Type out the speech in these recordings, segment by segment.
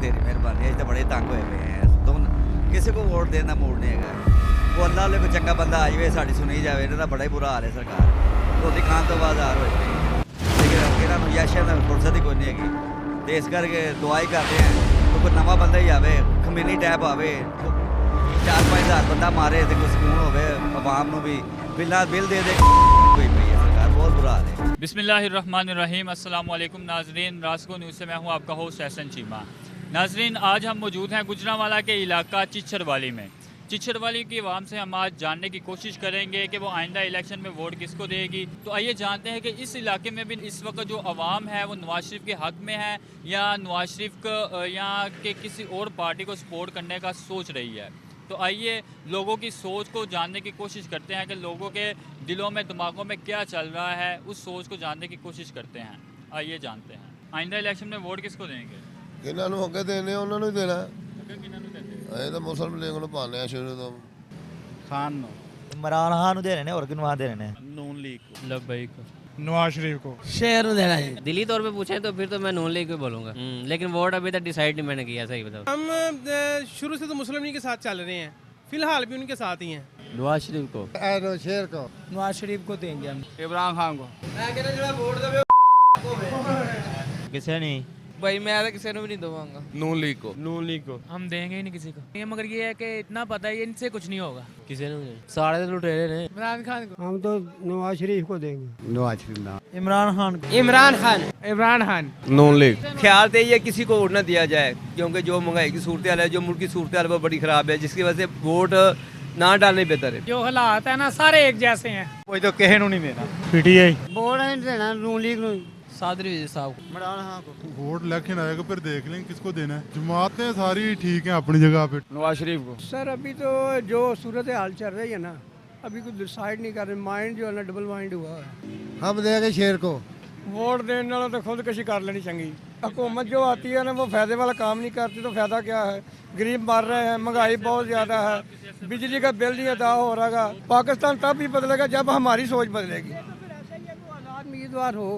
तेरी मेहरबानी है, तो बड़े तंग हुए हुए हैं। तो किसी को वोट देना मूड नहीं है। वो अल्लाह वाले कोई चंगा बंदा आ जाए साड़ी सुनी जाए, इन्हों का बड़ा ही बुरा हाल है। सरकार रोटी खाने तो बाजार हो पई है, लेकिन इन्हों यशा में फुर्सत ही कोई नहीं हैगी। तो इस करके दुआ ही करते हैं तो कोई नवा बंदा ही आवे, कमीनी टाइप आवे, 4-5 हज़ार बंदा मारे तो कोई सुकून होवे, आवाम को भी बिल दे दे कोई पई है। सरकार बहुत बुरा हाल है। बिस्मिल्लाहिर्रहमानिर्रहीम। अस्सलाम वालेकुम नाजरीन, रास्को न्यूज़ से मैं हूँ आपका होस्ट एहसन चीमा। नाजरीन, आज हम मौजूद हैं गुजरांवाला के इलाका चिचड़वाली में। चिचड़वाली की आवाम से हम आज जानने की कोशिश करेंगे कि वो आइंदा इलेक्शन में वोट किसको देगी। तो आइए जानते हैं कि इस इलाके में भी इस वक्त जो आवाम है वो नवाज शरीफ के हक़ में है या नवाज शरीफ को यहाँ के किसी और पार्टी को सपोर्ट करने का सोच रही है। तो आइए लोगों की सोच को जानने की कोशिश करते हैं कि लोगों के दिलों में दिमागों में क्या चल रहा है, उस सोच को जानने की कोशिश करते हैं। आइए जानते हैं आइंदा इलेक्शन में वोट किसको देंगे। जिन्होंने अगे देने उन्होंने देना। अं तो मुस्लिम लीग को पाने शुरू तो खान इमरान खान को दे रहे हैं और किन्हू दे रहे हैं। नून लीग को, लब्बैक को, नवाज शरीफ को। शेर को देना है। दिली तौर पे पूछे तो फिर तो मैं नून लीग को बोलूंगा, लेकिन वोट अभी तक डिसाइड नहीं मैंने किया। सही बताओ, हम शुरू से तो मुस्लिम लीग के साथ चल रहे हैं, फिलहाल भी उनके साथ ही हैं। नवाज शरीफ को, शेर को, नवाज शरीफ को देंगे हम। इमरान खान को। किसे नहीं भाई मैं तो किसी को भी नहीं दूंगा। नून लीग को। नून लीग को हम देंगे ही नहीं किसी को। ये मगर ये है कि इतना पता है इनसे कुछ नहीं होगा। किसी ने नहीं, सारे तो लुटेरे ने। इमरान खान को हम तो नवाज शरीफ को देंगे। नवाज शरीफ ना, इमरान खान को। इमरान खान। नून लीग। ख्याल तो ये किसी को वोट न दिया जाए, क्योंकि जो महंगाई की सूरत हाल है, जो मुल्क की सूरत हाल है वो बड़ी ख़राब है, जिसकी वजह से वोट ना डालने बेहतर है। जो हालात है ना सारे एक जैसे हैं। कोई तो कहे नहीं देना। पीटीआई वोट नहीं देना नून लीग को। सादरी साहब को, इमरान खान को। वोट इलेक्शन आएगा फिर देख लेंगे किसको देना है। जमातें सारी ठीक हैं अपनी जगह पे। नवाज शरीफ को। सर अभी तो जो सूरत हाल चल रही है ना, अभी कुछ डिसाइड नहीं कर रहे। माइंड जो है ना डबल माइंड हुआ है। हम देंगे शेर को। वोट देने वालों तो खुदकशी कर लेनी चाहिए। हुकूमत जो आती है ना वो फायदे वाला काम नहीं करती, तो फायदा क्या है। गरीब मर रहे हैं, महंगाई बहुत ज़्यादा है, बिजली का बिल नहीं अदा हो रहा। पाकिस्तान तब भी बदलेगा जब हमारी सोच बदलेगी। अगर ऐसा ही है वो आज़ाद उम्मीदवार हो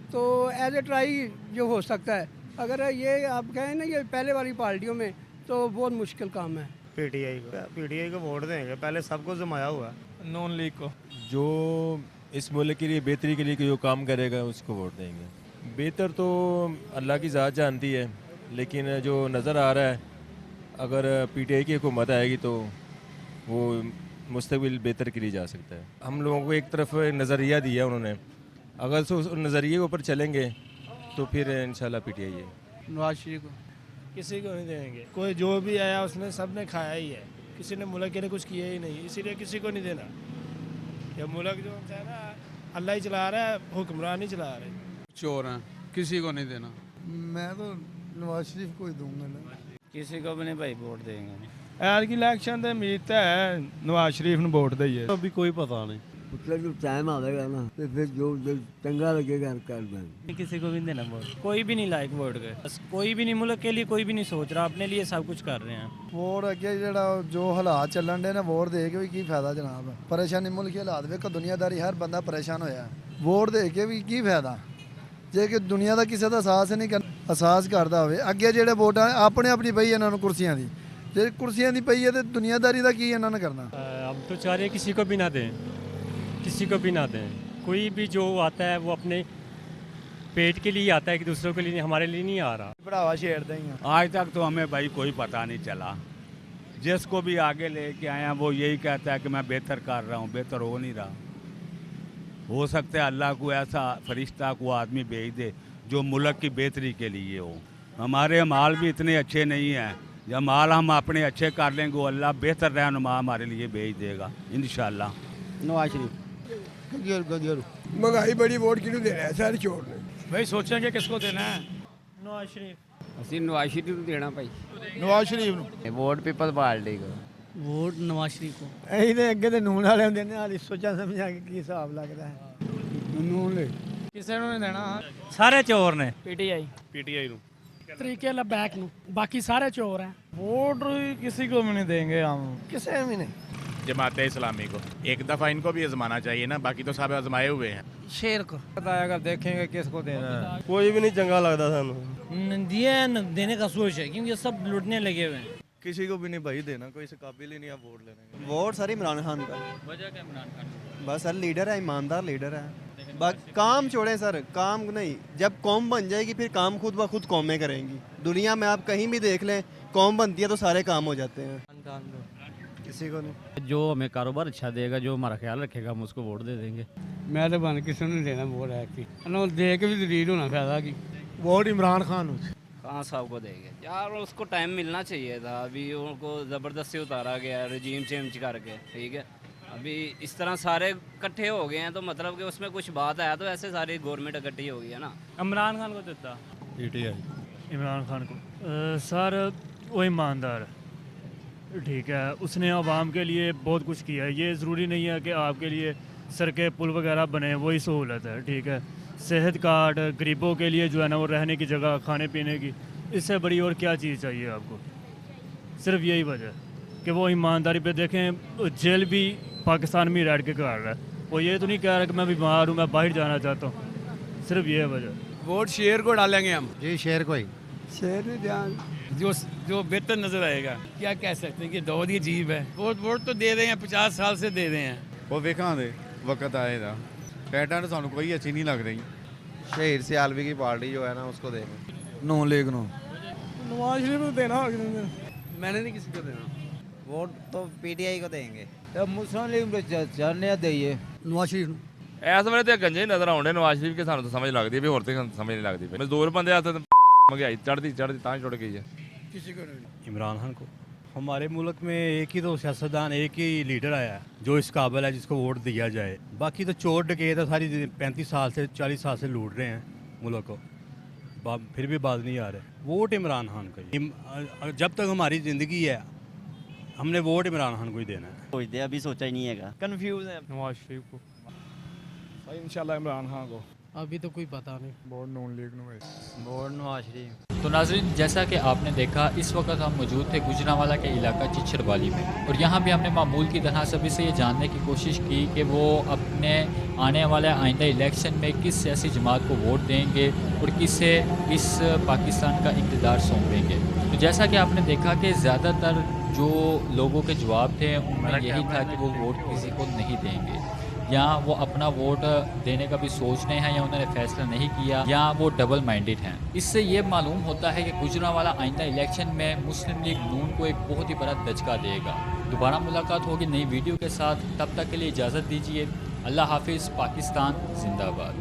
तो एज ए ट्राई जो हो सकता है। अगर ये आप कहें ना ये पहले वाली पार्टियों में तो बहुत मुश्किल काम है। पीटीआई को वोट देंगे, पहले सबको जमाया हुआ। नून लीग को। जो इस मुल्क के लिए बेहतरी के लिए जो काम करेगा उसको वोट देंगे। बेहतर तो अल्लाह की ज़ात जानती है, लेकिन जो नज़र आ रहा है अगर पीटीआई की हुकूमत आएगी तो वो मुस्तकबिल बेहतर के लिए जा सकता है। हम लोगों को एक तरफ नज़रिया दिया उन्होंने, अगर तो उस नज़रिए के ऊपर चलेंगे तो फिर इंशाल्लाह पीटीआई है। नवाज शरीफ को। किसी को नहीं देंगे। कोई जो भी आया उसने सब ने खाया ही है, किसी ने मुल्क के लिए कुछ किया ही नहीं, इसीलिए किसी को नहीं देना। ये मुल्क जो है ना अल्लाह ही चला रहा है, हुक्मरान ही चला रहे हैं। चोर हैं, किसी को नहीं देना। मैं तो नवाज शरीफ को ही दूंगा ना। किसी को भी नहीं भाई वोट देंगे। ਐਤਕੀ ਇਲੈਕਸ਼ਨ ਤੇ ਉਮੀਦ ਤਾਂ ਹੈ ਨਵਾਜ਼ ਸ਼ਰੀਫ ਨੂੰ ਵੋਟ ਦਈਏ। अभी कोई पता नहीं। मतलब जो टाइम आएगा ना तो फिर जो चंगा लगेगा कर देंगे। किसी को भी नहीं देना वोट। कोई भी नहीं लायक वोट के, बस कोई भी नहीं, मुल्क के लिए कोई भी नहीं सोच रहा, अपने लिए सब कुछ कर रहे हैं। वोट अगे ਜਿਹੜਾ ਜੋ ਹਾਲਾਤ ਚੱਲਣ ਦੇ ਨੇ ਵੋਟ ਦੇ ਕੇ ਵੀ ਕੀ ਫਾਇਦਾ ਜਨਾਬ। ਪਰੇਸ਼ਾਨੀ ਮੁਲਕ ਦੇ ਹਾਲਾਤ ਵੇਖੋ, ਦੁਨੀਆਦਾਰੀ ਹਰ ਬੰਦਾ ਪਰੇਸ਼ਾਨ ਹੋਇਆ। ਵੋਟ ਦੇ ਕੇ ਵੀ ਕੀ ਫਾਇਦਾ ਜੇ ਕਿ ਦੁਨੀਆ ਦਾ ਕਿਸੇ ਦਾ ਅਹਿਸਾਸ ਨਹੀਂ ਅਹਿਸਾਸ ਕਰਦਾ ਹੋਵੇ। ਅੱਗੇ ਜਿਹੜੇ ਵੋਟਾਂ ਆਪਣੇ ਆਪਣੀ ਪਈ ਇਹਨਾਂ ਨੂੰ ਕੁਰਸੀਆਂ ਦੀ, ਜੇ ਕੁਰਸੀਆਂ ਦੀ ਪਈ ਹੈ ਤੇ ਦੁਨੀਆਦਾਰੀ ਦਾ ਕੀ ਇਹਨਾਂ ਨੇ ਕਰਨਾ। हम तो चाह रहे किसी को भी ना दें, किसी को भी ना दें। कोई भी जो आता है वो अपने पेट के लिए आता है, कि दूसरों के लिए, हमारे लिए नहीं आ रहा। बढ़ावा छेड़ते ही। आज तक तो हमें भाई कोई पता नहीं चला। जिसको भी आगे लेके आया वो यही कहता है कि मैं बेहतर कर रहा हूँ, बेहतर हो नहीं रहा। हो सकता है अल्लाह को ऐसा फरिश्ता को आदमी भेज दे जो मुल्क की बेहतरी के लिए हो। हमारे माल भी इतने अच्छे नहीं हैं, जब माल हम अपने अच्छे कर लेंगे वो अल्लाह बेहतर रहनुमा हमारे लिए भेज देगा इंशाल्लाह। नवाज शरीफ। महंगाई बड़ी, वोट क्यों दे रहा है। सारे चोर ने। भाई सोचेंगे किसको देना है। नवाज शरीफ। ਅਸੀਂ ਨਵਾਜ਼ ਸ਼ਰੀਫ ਨੂੰ ਦੇਣਾ ਭਾਈ। नवाज शरीफ ਨੂੰ। वोट पीपल पार्टी को। वोट नवाज शरीफ को। ਅਸੀਂ ਤੇ ਅੱਗੇ ਤੇ ਨੂਨ ਵਾਲੇ ਹੁੰਦੇ ਨੇ, ਹਾਲੀ ਸੋਚਾਂ ਸਮਝਾਂ ਕੇ ਕੀ ਹਿਸਾਬ ਲੱਗਦਾ ਹੈ। ਨੂਨ लीग किसी ने नहीं देना। ਸਾਰੇ ਚੋਰ ਨੇ। पीटीआई। पीटीआई ਨੂੰ। तरीके लबैक नु, बाकी सारे चोर हैं। वोट किसी को भी नहीं देंगे हम। किसी भी नहीं। जमात इस्लामी को। एक दफ़ा इनको भी आजमाना चाहिए ना, बाकी तो सब आजमाए हुए हैं। शेर को बताएगा, देखेंगे किसको देना है। कोई भी नहीं चंगा लगता सानू। दिया देने का सोच है क्योंकि सब लूटने लगे हुए हैं। किसी को भी नहीं भाई देना, कोई से काबिल ही नहीं है वोट लेने का। वोट सर इमरान खान का। वजह क्या इमरान खान? बस सर लीडर है, ईमानदार लीडर है। काम छोड़े सर, काम नहीं, जब कौम बन जाएगी फिर काम खुद ब खुद कौमें करेंगी। दुनिया में आप कहीं भी देख लें, कौम बनती है तो सारे काम हो जाते हैं। किसी को नहीं। जो हमें कारोबार अच्छा देगा, जो हमारा ख्याल रखेगा, हम उसको वोट दे देंगे। मैं तो बन किसी ने देना वोट है कि दे के भी दलील होना फायदा की। वोट इमरान खान। कहाँ साहब को देंगे यार, उसको टाइम मिलना चाहिए था। अभी उनको ज़बरदस्ती उतारा गया, रजीम चेंज करके, ठीक है। अभी इस तरह सारे इकट्ठे हो गए हैं तो मतलब कि उसमें कुछ बात आया तो ऐसे सारी गवर्नमेंट इकट्ठी हो गई है ना। इमरान खान को देता। PTI इमरान खान को सर वो ईमानदार, ठीक है, उसने आवाम के लिए बहुत कुछ किया है। ये ज़रूरी नहीं है कि आपके लिए सड़कें पुल वगैरह बने, वही सहूलत है, ठीक है। सेहत कार्ड गरीबों के लिए जो है ना, वो रहने की जगह, खाने पीने की, इससे बड़ी और क्या चीज़ चाहिए आपको? सिर्फ यही वजह कि वो ईमानदारी पे देखें। जेल भी पाकिस्तान में रह के कर रहा है, वो ये तो नहीं कह रहा कि मैं बीमार हूँ, मैं बाहर जाना चाहता हूँ। सिर्फ ये वजह। वोट शेर को डालेंगे हम। जी शेर को ही। शेर में ध्यान जो बेहतर नजर आएगा। क्या कह सकते हैं कि दौर ही अजीब है। वोट तो दे रहे हैं, 50 साल से दे रहे हैं। वो देखा दे वक्त आएगा, पैटर्न तो सानू कोई अच्छी नहीं लग रही। शहीद सियालवी की पार्टी जो है ना उसको देंगे। नॉन लीग नो। नवाज शरीफ को देना। मैंने नहीं किसी को देना। वोट तो PTI को देंगे। मुस्लिम लीग को जाने दइए। नवाज शरीफ ਨੂੰ ਇਸ ਵੇਲੇ ਤੇ ਗੰਜੇ ਨਜ਼ਰ ਆਉਂਦੇ ਨਵਾਜ਼ ਸ਼ਰੀਫ ਕੇ ਸਾਨੂੰ ਤਾਂ ਸਮਝ ਲੱਗਦੀ ਵੀ ਹੋਰ ਤੇ ਸਮਝ ਨਹੀਂ ਲੱਗਦੀ ਪਈ। ਮਜ਼ਦੂਰ ਬੰਦੇ ਹੱਥ ਮਹਿੰਗਾਈ ਚੜਦੀ ਤਾਂ ਹੀ ਟੁੱਟ गई है। किसी को नहीं। इमरान खान को। हमारे मुल्क में एक ही तो सियासतदान, एक ही लीडर आया है जो इस काबिल है जिसको वोट दिया जाए। बाकी तो चोर डकैत सारी 35 साल से 40 साल से लूट रहे हैं मुल्क को, फिर भी बात नहीं आ रहे। वोट इमरान खान का ही। जब तक हमारी ज़िंदगी है हमने वोट इमरान खान को ही देना है। सोचते अभी सोचा ही नहीं है, कंफ्यूज है। नवाज शरीफ को। इंशाल्लाह इमरान खान को। अभी तो कोई पता नहीं। वोट नॉन लीग नो है। वोट नवाज शरीफ। तो नाज़रीन, जैसा कि आपने देखा, इस वक्त हम मौजूद थे गुजरांवाला के इलाका चिच्छरवाली में, और यहाँ भी हमने मामूल की तरह सभी से ये जानने की कोशिश की कि वो अपने आने वाले आइंदा इलेक्शन में किस सियासी जमात को वोट देंगे और किसे इस पाकिस्तान का इक़्तिदार सौंपेंगे। तो जैसा कि आपने देखा कि ज़्यादातर जो लोगों के जवाब थे उनमें यही था कि वो वोट किसी को नहीं देंगे, या वो अपना वोट देने का भी सोच रहे हैं, या उन्होंने फैसला नहीं किया, या वो डबल माइंडेड हैं। इससे ये मालूम होता है कि गुजरांवाला आइंदा इलेक्शन में मुस्लिम लीग नून को एक बहुत ही बड़ा दचका देगा। दोबारा मुलाकात होगी नई वीडियो के साथ, तब तक के लिए इजाज़त दीजिए। अल्लाह हाफिज़। पाकिस्तान जिंदाबाद।